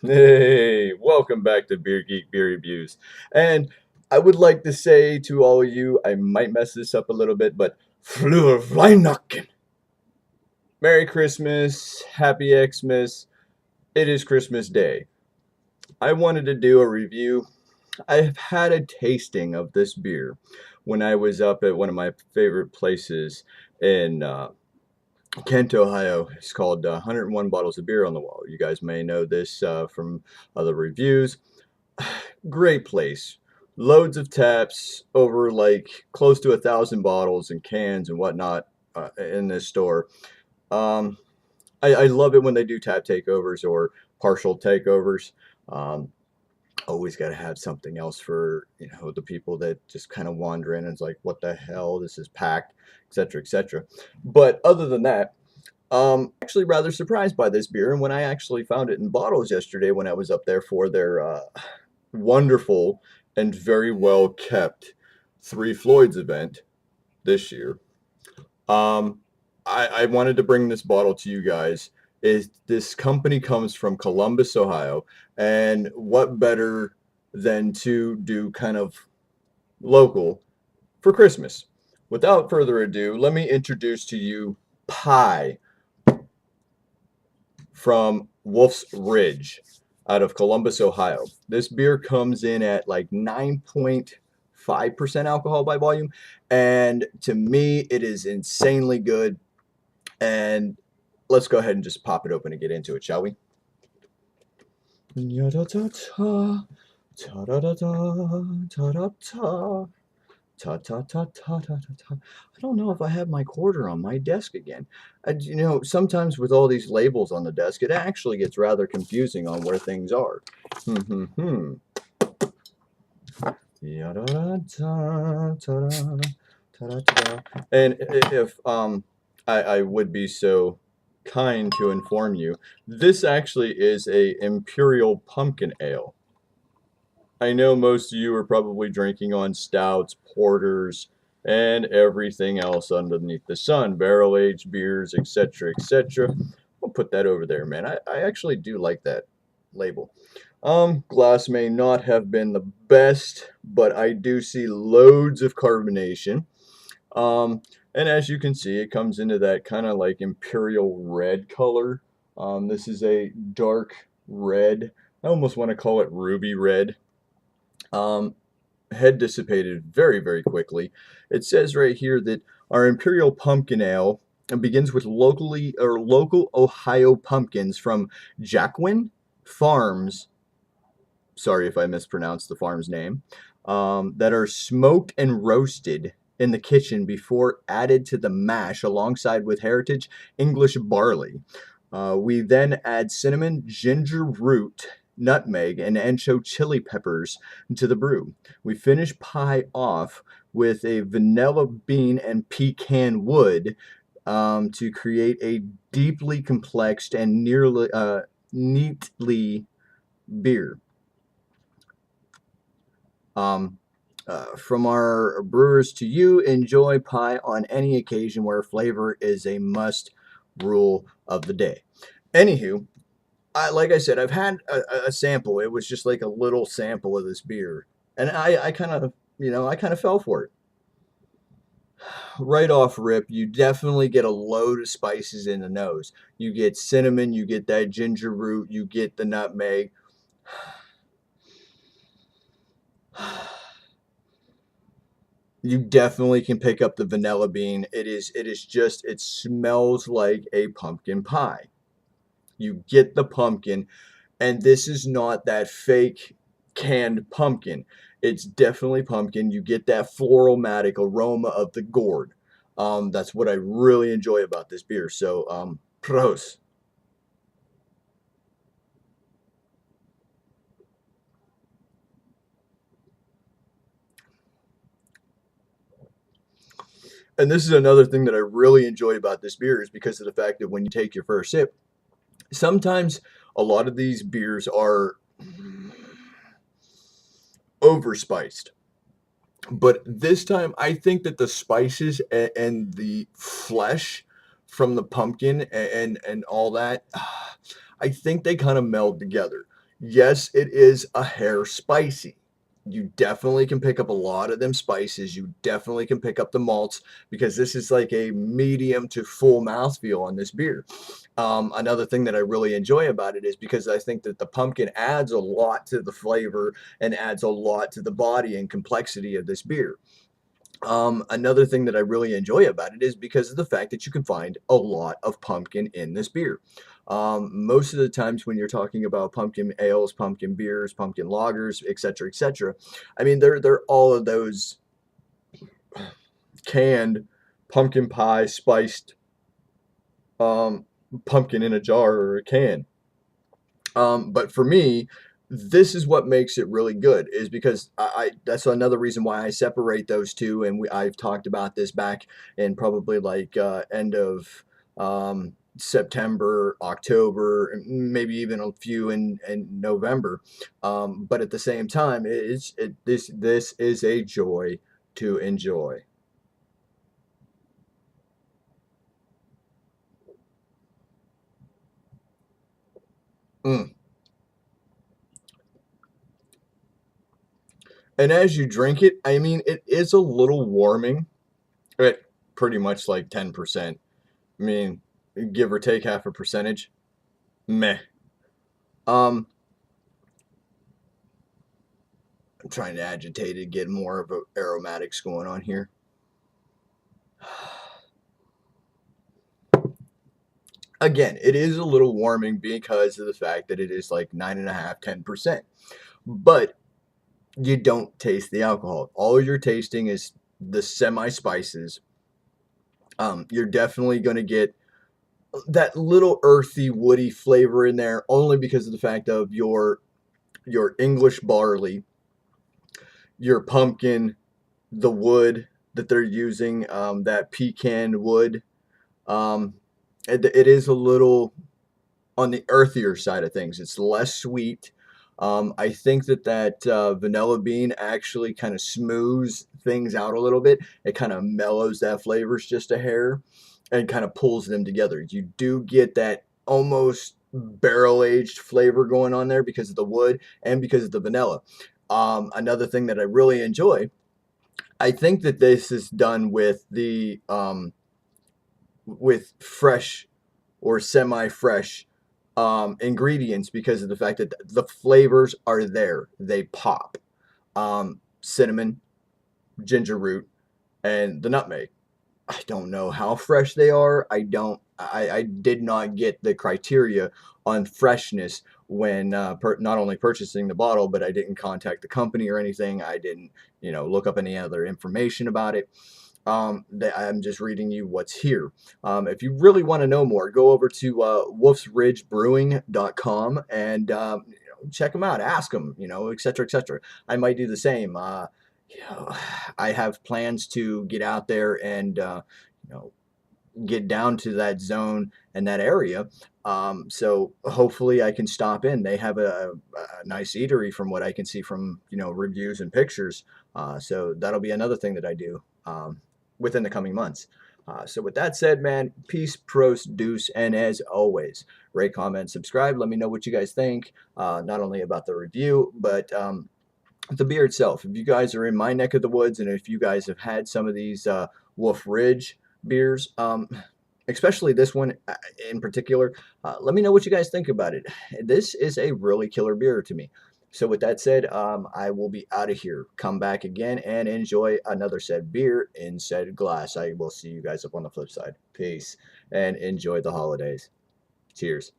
Hey, welcome back to Beer Geek Beer Reviews. And I would like to say to all of you, I might mess this up a little bit, but Fleur Weihnachten. Merry Christmas, Happy Xmas. It is Christmas Day. I wanted to do a review. I've had a tasting of this beer when I was up at one of my favorite places in Kent, Ohio. It's called 101 Bottles of Beer on the Wall. You guys may know this from other reviews. Great place. Loads of taps, over like close to 1,000 bottles and cans and whatnot in this store. Um, I love it when they do tap takeovers or partial takeovers. Um, Always got to have something else for the people that just kind of wander in and it's like, what the hell? This is packed, etc., etc. But other than that, actually rather surprised by this beer, and when I actually found it in bottles yesterday when I was up there for their wonderful and very well kept Three Floyds event this year. Um, I wanted to bring this bottle to you guys. Is this company comes from Columbus, Ohio, and what better than to do kind of local for Christmas? Without further ado, let me introduce to you Pie from Wolf's Ridge out of Columbus, Ohio. This beer comes in at like 9.5% alcohol by volume. And to me, it is insanely good. And let's go ahead and just pop it open and get into it, shall we? Ta-da-da-da, ta-da-da-da, ta-da-da. Ta ta ta ta ta ta ta. I don't know if I have my quarter on my desk again. Sometimes with all these labels on the desk, it actually gets rather confusing on where things are. Hmm hmm hmm. Ya-da-da-da, ta-da, ta-da-ta-da. And if I would be so kind to inform you, this actually is a Imperial Pumpkin Ale. I know most of you are probably drinking on stouts, porters, and everything else underneath the sun, barrel-aged beers, etc., etc. I'll put that over there, man. I actually do like that label. Glass may not have been the best, but I do see loads of carbonation. Um, and as you can see, it comes into that kind of like imperial red color. This is a dark red. I almost want to call it ruby red. Um, had dissipated very, very quickly. It says right here that our Imperial Pumpkin Ale begins with local Ohio pumpkins from Jacquin Farms. Sorry if I mispronounced the farm's name. That are smoked and roasted in the kitchen before added to the mash alongside with heritage English barley. We then add cinnamon, ginger root, nutmeg, and ancho chili peppers to the brew. We finish pie off with a vanilla bean and pecan wood to create a deeply complexed and nearly neatly beer. Um, from our brewers to you, enjoy pie on any occasion where flavor is a must rule of the day. Anywho, like I said, I've had a sample. It was just like a little sample of this beer, and I kind of, I kind of fell for it. Right off rip, you definitely get a load of spices in the nose. You get cinnamon, you get that ginger root, you get the nutmeg. You definitely can pick up the vanilla bean. It is just, it smells like a pumpkin pie. You get the pumpkin, and this is not that fake canned pumpkin. It's definitely pumpkin. You get that floral-matic aroma of the gourd. That's what I really enjoy about this beer. So, pros. And this is another thing that I really enjoy about this beer is because of the fact that when you take your first sip, sometimes a lot of these beers are overspiced. But this time, I think that the spices and the flesh from the pumpkin and all that, I think they kind of meld together. Yes, it is a hair spicy. You definitely can pick up a lot of them spices. You definitely can pick up the malts because this is like a medium to full mouthfeel on this beer. Another thing that I really enjoy about it is because I think that the pumpkin adds a lot to the flavor and adds a lot to the body and complexity of this beer. Another thing that I really enjoy about it is because of the fact that you can find a lot of pumpkin in this beer. Most of the times when you're talking about pumpkin ales, pumpkin beers, pumpkin lagers, etc., I mean they're all of those canned pumpkin pie spiced um, pumpkin in a jar or a can. But for me, this is what makes it really good is because that's another reason why I separate those two. And I've talked about this back in probably like end of September, October, and maybe even a few in November. But at the same time, this is a joy to enjoy. Mm. And as you drink it, I mean, it is a little warming at pretty much like 10%. I mean, give or take half a percentage. Meh. Um, I'm trying to agitate it, get more of a aromatics going on here. Again, it is a little warming because of the fact that it is like 9.5, 10%. But you don't taste the alcohol. All you're tasting is the semi spices. You're definitely going to get that little earthy, woody flavor in there only because of the fact of your English barley, your pumpkin, the wood that they're using, that pecan wood. Um, it is a little on the earthier side of things. It's less sweet. I think that vanilla bean actually kind of smooths things out a little bit. It kind of mellows that flavors just a hair and kind of pulls them together. You do get that almost barrel aged flavor going on there because of the wood and because of the vanilla. Another thing that I really enjoy, I think that this is done with the with fresh or semi-fresh ingredients because of the fact that the flavors are there. They pop. Cinnamon, ginger root, and the nutmeg. I don't know how fresh they are. I did not get the criteria on freshness when not only purchasing the bottle, but I didn't contact the company or anything. I didn't, look up any other information about it. I'm just reading you what's here. If you really want to know more, go over to wolfsridgebrewing.com and check them out. Ask them, etc., etc. I might do the same. I have plans to get out there and you know, get down to that zone and that area. So hopefully I can stop in. They have a nice eatery from what I can see from reviews and pictures. So that'll be another thing that I do within the coming months. So with that said, man, peace, pros, deuce, and as always, rate, comment, subscribe. Let me know what you guys think, not only about the review, but the beer itself. If you guys are in my neck of the woods, and if you guys have had some of these Wolf Ridge beers, especially this one in particular, let me know what you guys think about it. This is a really killer beer to me. So with that said, I will be out of here. Come back again and enjoy another said beer in said glass. I will see you guys up on the flip side. Peace and enjoy the holidays. Cheers.